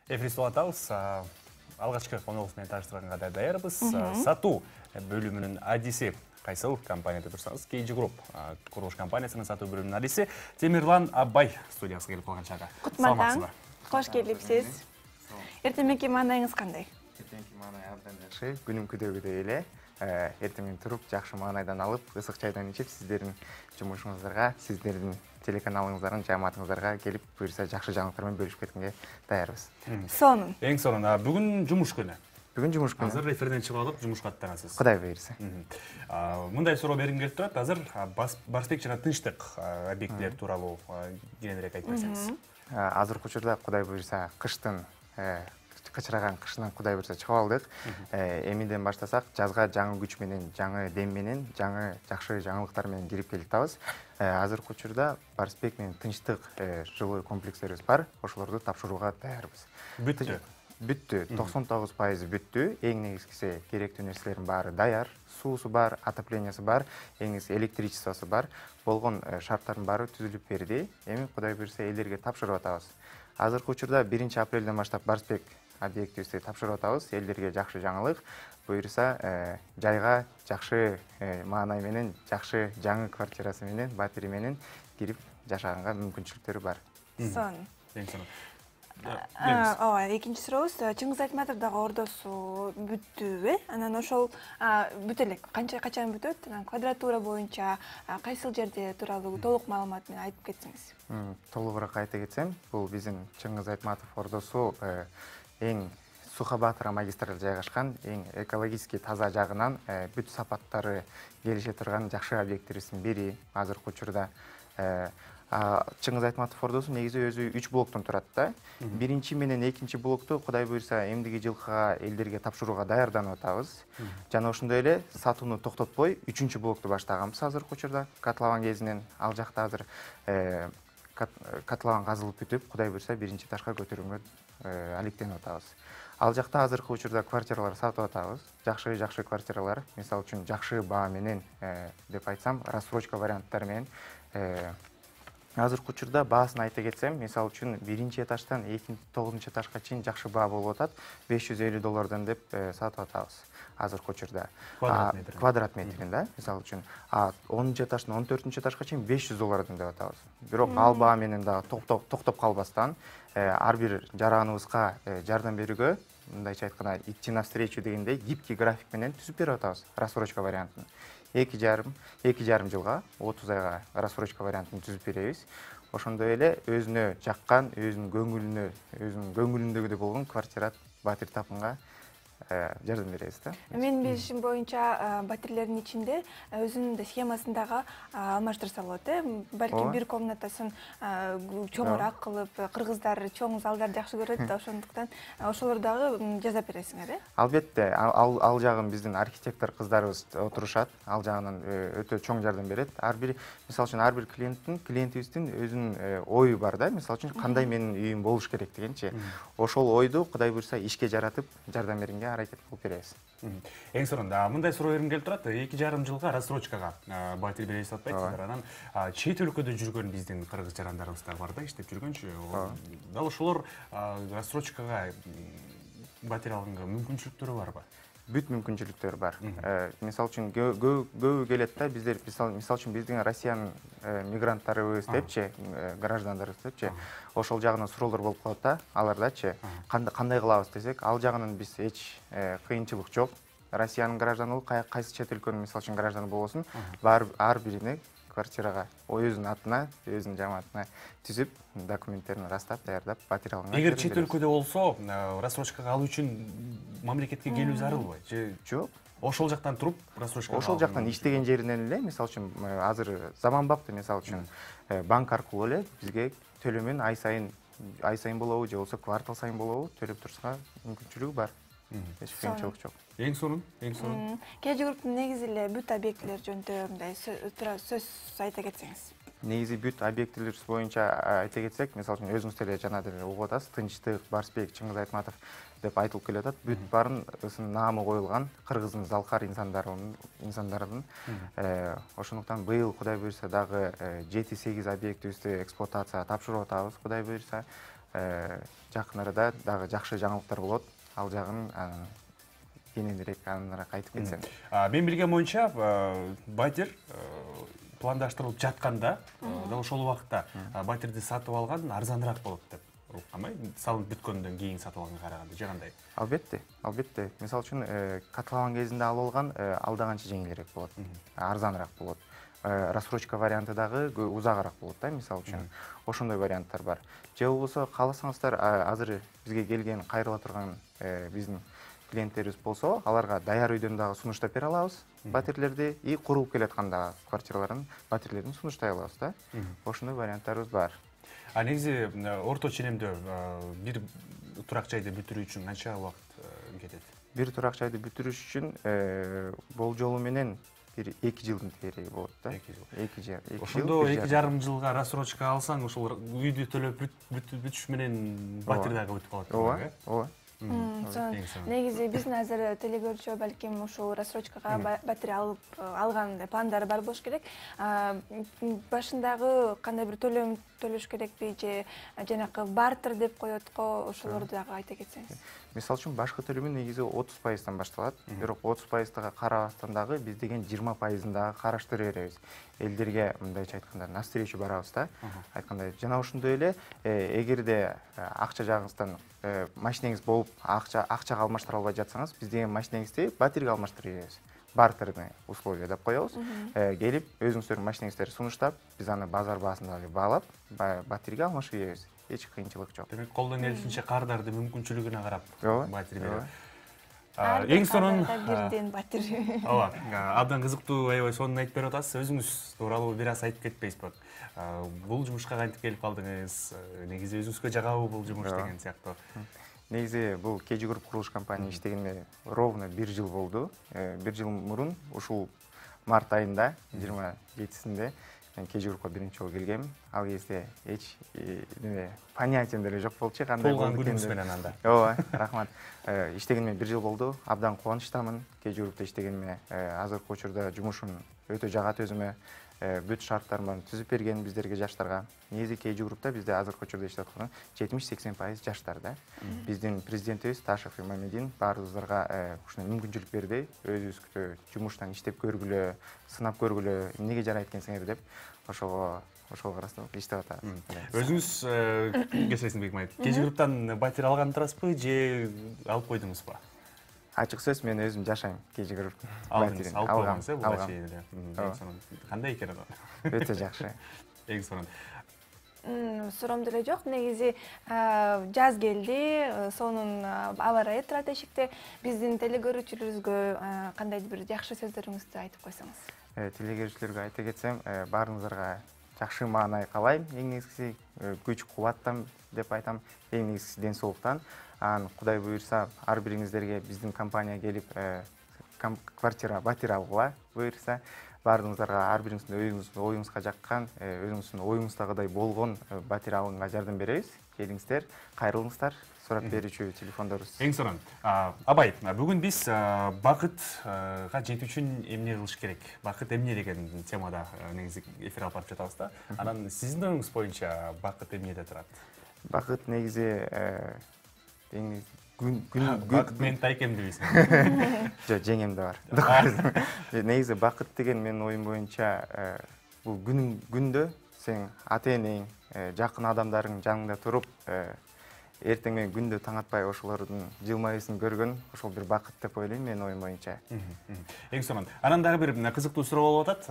Эфирде атабыз. Алғашқы қонағымызбен таныстырғанға даярбыз. Сату бөлімінің адиси қайсыл компанияда тұрсаңыз, KG Group құрылыс компаниясының сату бөлімінің адиси Темирлан Абай студиясына келіп қалған шаға. Құтмадан, қош келіпсіз. Ертеңгі маңайыңыз қандай? Ертеңгі маңай абдан жақсы, күнім күдегі еле. Ертемен тұрып, жақшы маңайдан алып, ысық чайдан ішіп, сіздердің жұмысыңыздарға, сіздердің телеканалыңыздардың жамаатыңыздарға келіп, бұйырса жақшы жаңалықтармен бөлісіп кеткенге даярбыз. Соның. Ең соңында бүгін жұмыс күні. Бүгін жұмыс күні. Азыр эфирден шығып алып, жұмысқа аттанасыз. Құдай бұйырса. Мындай сұрау бергім келіп тұрады. Азыр Барсбек жана тынчтык объектілер туралы кененирээк айтып берсеңиз. Азыр учурда Құдай бұйырса қыштын кычыраган кышынан Құдай бұйырса чыгып алдык. Эмиден баштасак, жазга жаңы күч менен, жаңы дем менен, жаңы жакшы жаңылыктар менен кирип келатабыз. Азыркы учурда Барсбек менен тынчтык жилой комплекстерибиз бар. Ошолорду тапшырууга даярбыз. Бүттү, 99% бүттү. Эң негизгиси керектүү нерселердин баары даяр. Суусу бар, отоплениясы бар, эң негизги электричествосу бар. Болгон шарттардын баары түзүлүп берди. Эми Кудай буйрса элдерге тапшырып атабыз. Азыркы учурда 1-апрелден баштап Барсбек объектибизди тапшырып атабыз. Элдерге жакшы жаңылык. Буйрса жайга жакшы маанай менен, жакшы жаңы квартирасы менен, батири менен кирип жашаганга мүмкүнчүлүктөрү бар. Сон. Ооба, экинчи сурообуз, Чыңгыз Айтматовдогу ордосу бүттүбү? Анан ошол бүт элек качан бүтөт? Квадратура боюнча кайсыл жерде тууралуу толук маалымат менен айтып кетсеңиз. Толугураак айта кетсем, бул биздин Чыңгыз Айтматов ордосу эң Сухабатыра магистраль жайгашкан, эң экологически таза жагынан бүт сапаттары келише турган жакшы объектибиздин бири. Азыркы учурда Чыңгыз Айтматов ордосу негизи өзү 3 блоктон турат да. Биринчи менен экинчи блокту Кудай буйрса эмдиги жылкыга элдерге тапшырууга даярданып атабыз. Жана ошондой эле сатууну токтотпой 3 блокту баштаганбыз азыркы учурда котлован кезинен. Ал жакта азыр котлован казылып бүтүп, Кудай буйрса биринчи этажга көтөрүүгө алектенип атабыз. Ал жакта азыркы учурда квартиралар сатып атабыз. Жакшы квартиралар, мисалы үчүн жакшы баа менен деп айтсам, рассрочка варианттары менен азыркы учурда баасын айта кетсем, мисалы үчүн 1-этаждан 9 этажга чейин жакшы баа болуп атат. $550 деп сатып атабыз азыркы учурда. Квадрат метрин да, мисалы үчүн. 10-этаждан 14-этажга чейин $500 деп атабыз. Бирок ал баа менен да токтоп калбастан, ар бир жараныбызга жардам берүүгө, мындайча айтканда, идти навстречу дегендей гибкий график менен түзүп берип атабыз рассрочка вариантын. 2,5 жылга 30 айга рассрочка вариантын түзүп беребиз. Ошондой эле өзүнө жаккан, өзүнүн көңүлүндөгүдөй болгон квартира батир тапканга жардам беребиз да. Менин билишим боюнча батирлердин ичинде өзүнүн да схемасындагы алмаштырса болот, балким бир комнатасын чоңураак кылып, кыргыздар чоң залдарды жакшы көрөт да, ошондуктан ошолор дагы жасап бересиңер, э? Албетте, ал жагын биздин архитектор кыздарыбыз отурушат, ал жагынан өтө чоң жардам берет. Мисалы үчүн ар бир клиентибиздин өзүнүн ою бар да, мисалы үчүн кандай менин үйүм болуш керек дегенчи. Ошол ойду Кудай буйрса ишке жаратып, жардам бергенге аракет кылып беребиз. Эң соңунда мындай суроо бергим келип турат. 2,5 жылга рассрочкага батир беребиз деп атпайсыздар. Анан чет өлкөдө жүргөн биздин кыргыз жарандарыбыз да бар да, иштеп жүргөнчү. Дал ошолор рассрочкага батир алганга мүмкүнчүлүктөрү барбы? Бүт мүмкүнчүлүктөр бар. Мисалы үчүн көбү келет да, биздер мисалы үчүн биздин Россиянын мигранттарыбыз депчи, граждандарыбыз депчи, ошол жагынан суроолор болуп калат да, алардачы кандай кылабыз десек, ал жагынан биз эч кыйынчылык жок. Россиянын гражданы болуп, кайсы чет өлкөнүн мисалы үчүн гражданы болбосун, ар бирине квартирага өзүнүн атына, өзүнүн жамаатына түзүп, документтерин растап, даярдап, батир алганга. Эгер чет өлкөдө болсо, рассрочкага алуу үчүн мамлекетке келүү зарылбы? Жок. Ошол жактан туруп, рассрочкага ошол жактан иштеген жеринен эле, мисалы үчүн, азыр заманбапты, мисалы үчүн, банк аркылуу эле бизге төлөмүн ай сайын болобу, же болбосо квартал сайын болобу, төлөп турушка мүмкүнчүлүгү бар. Эч кыйынчылык жок. Эң сонун. KG Group'ун негизи эле бүт объектилер жөнүндө мындай сөз айта кетсеңиз. Негизи бүт объектилер боюнча айта кетсек, мисалы үчүн өзүңүз деле жана деле угуп атасыз, Тынчтык, Барсбек, Чыңгыз Айтматов деп айтылып келатат. Бүт баарынын наамы коюлган кыргыздын залкар инсандарынын. Ошондуктан быйыл Кудай буйрса дагы 7-8 объектибизди эксплуатацияга тапшырып атабыз, Кудай буйрса. жакын арада дагы жакшы жаңылыктар болот. Ал жагын кененирээк аныраак айтып кетсем. Мен билген боюнча батир пландаштырылып жатканда дал ошол убакытта батирди сатып алган арзаныраак болот деп укканбай, салынып бүткөндөн кийин сатып алганга караганда же кандай? Албетте. Мисалы үчүн катланган кезинде алып алган алдаганча жеңилирээк болот, арзаныраак болот. Рассрочка варианты дагы узагыраак болот да, мисалы үчүн. Ошондой варианттар бар. Же болбосо кааласаңыздар, азыр бизге келген кайрыла турган биздин клиенттерибиз болсо, аларга даяр үйдөн дагы сунуштап бере алабыз батирлерди, и курулуп келаткан дагы квартираларын батирлерин сунуштай алабыз да. Ошондой варианттарыбыз бар. Негизи орто ченемдөө бир турак жайды бүтүрүү үчүн канча убакыт кетет? Бир турак жайды бүтүрүш үчүн болжолу менен бир 2 жылдын тереги болот да. 2 жыл. Ошондо 2,5 жылга рассрочка алсаң, ошол үйдү төлөп бүтүш менен батир дагы бүтүп калат. Ооба. Негизи биздин азыр телегөрүүчү балким ушул рассрочкага батир алган пландары бар болуш керек. Башындагы кандай бир төлөм төлөш керекпи же жанакы бартер деп коет го, ошолорду дагы айта кетсеңиз. Мисалы үчүн башкы төлөмү негизи 30% башталат. Бирок 30%га карабастан дагы биз деген 20% дагы караштырып беребиз. Элдерге мындайча айтканда навстречу барабыз да. Айткандай жана ошондой эле эгерде акча жагыңыздан машинеңиз болуп акчага алмаштыра албай жатсаңыз, биз деген машинеңизди батирге алмаштырып беребиз. Бартерный условия деп коебуз. Келип өзүңүздөрдүн машинеңиздерди сунуштап, биз аны базар баасында баалап, батирге алмашып беребиз. Эч кыйынчылык жок. Демек, колдон келишинче кардарды мүмкүнчүлүгүнө карап батир берип. Эң сонун бирден батир. Ооба, абдан кызыктуу, аябай сонун айтып берип атасыз. Өзүңүз тууралуу бир аз айтып кетпейсизби? Бул жумушка кантип келип калдыңыз? Негизи өзүңүзгө жагабы бул жумуш деген сыяктуу. Негизи бул KG Group курулуш компания иштегенине ровно 1 жыл болду. 1 жыл мурун ушул март айында 27-синде мен KG Group'ка биринчи жолу келгем. Ал кезде эч понятием деле жок болчу, кандай болгон күнүңүз менен анда. Ооба, рахмат. Иштегениме 1 жыл болду. Абдан кубанычтамын. KG Group'та иштегениме азыркы учурда жумушум өтө жагат өзүмө. Бүт шарттарын түзүп берген биздерге, жаштарга. Негизи KG Group'та бизде азыркы учурда иштеп аткан 70-80% жаштар да. Биздин президентибиз Ташев Имамедин баарыбыздарга ушуна мүмкүнчүлүк берди. Өзүбүздү жумуштан иштеп көргүлө, сынап көргүлө, эмнеге жарайт экенсиңер деп ошого караштырып иштеп атабыз. Өзүңүз кесесиң Бекмай. KG Group'тан батир алган турасызбы же алып койдуңузбу? Ачык сөз, мен өзүм жашайм KG Group'тун батирин. Алгам. Кандай экен ал? Өтө жакшы. Эң сонун. Суроом деле жок. Негизи жаз келди, сонун аба ырайы турат эшикте. Биздин телегөрүүчүлөрүбүзгө кандайдыр бир жакшы сөздөрүңүздү айтып койсоңуз. Телегөрүүчүлөргө айта кетсем, баарыңыздарга жакшы маанай каалайм. Эң негизгиси күч кубаттан деп айтам. Эң негизгиси ден соолуктан. Кудай буйрса, ар бириңиздерге биздин компания келип квартира, батир алгыла буйрса, баарыңыздарга ар бириңиздин оюңузга жаккан, өзүңүздүн оюңуздагыдай болгон батир алганга жардам беребиз. Келиңиздер, кайрылыңыздар. Сурап берүүчү телефондорубуз. Эң сонун. Абай, бүгүн биз бакытка жетүү үчүн эмне кылыш керек? Бакыт эмне деген темада негизи эфир алып барып жатабыз да. Анан сиздин оюңуз боюнча бакыт эмнеде турат? Бакыт негизи бакыт менин тайкемди дейсиң? Жок, жеңемде бар. Негизи бакыт деген менин оюм боюнча бул күндө сен ата-энең, жакын адамдарың жаныңда туруп, эртең менен күндө таң атпай ошолордун жылмайысын көргөн, ошол бир бакыт деп ойлойм менин оюм боюнча. Эң сонун. Анан дагы бир кызыктуу суроо болуп атат.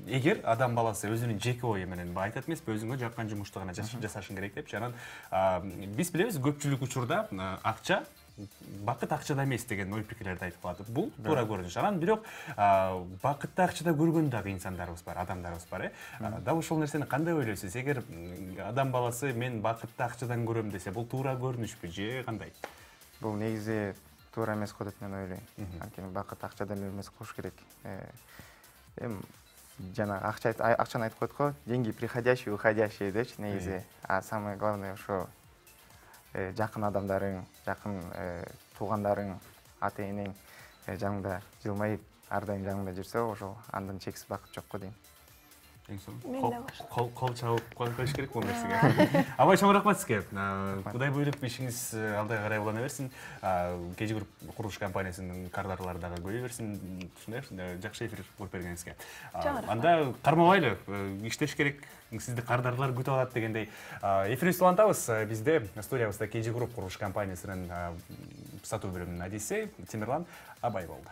Эгер адам баласы өзүнүн жеке ою менен айтат эмеспи, өзүңө жаккан жумушту гана жасашың керек депчи. Анан биз билебиз, көпчүлүк учурда акча бакыт акчада эмес деген ой пикирлерди айтып калат. Бул туура көрүнүш. Анан бирок бакытты акчада көргөн дагы инсандарыбыз бар, адамдарыбыз бар. Дал ошол нерсени кандай ойлойсуз? Эгер адам баласы мен бакытты акчадан көрөм десе, бул туура көрүнүшпү же кандай? Бул негизи туура эмес го деп мен ойлойм. Анткени бакыт акчадан эмес болуш керек. Жана акчаны айтып коет го, деньги приходящие, уходящие депчи негизи. А самое главное ошо жакын адамдарың, жакын туугандарың, ата-энең жаныңда жылмайып, ар дайым жаныңда жүрсө, ошол андан чексиз бакыт жок го дейм. Қол чабып қойыш керек бұл нәрсеге. Абай, чоң рахмат сізге. Құдай бөліп ішіңіз алдыға қарай болана берсін. Кежі групп құрылыш компаниясының кардарлардағы көре берсін. Жақсы эфир көріп бергеніңізге. Анда қармабайлы, іштеш керек, сізді қардарлар күтіп алады дегендей. Эфир ұсталантабыз. Бізде студиябызда Кежі групп құрылыш компаниясының сату бөлімінің адесі Темірлан Абай болды.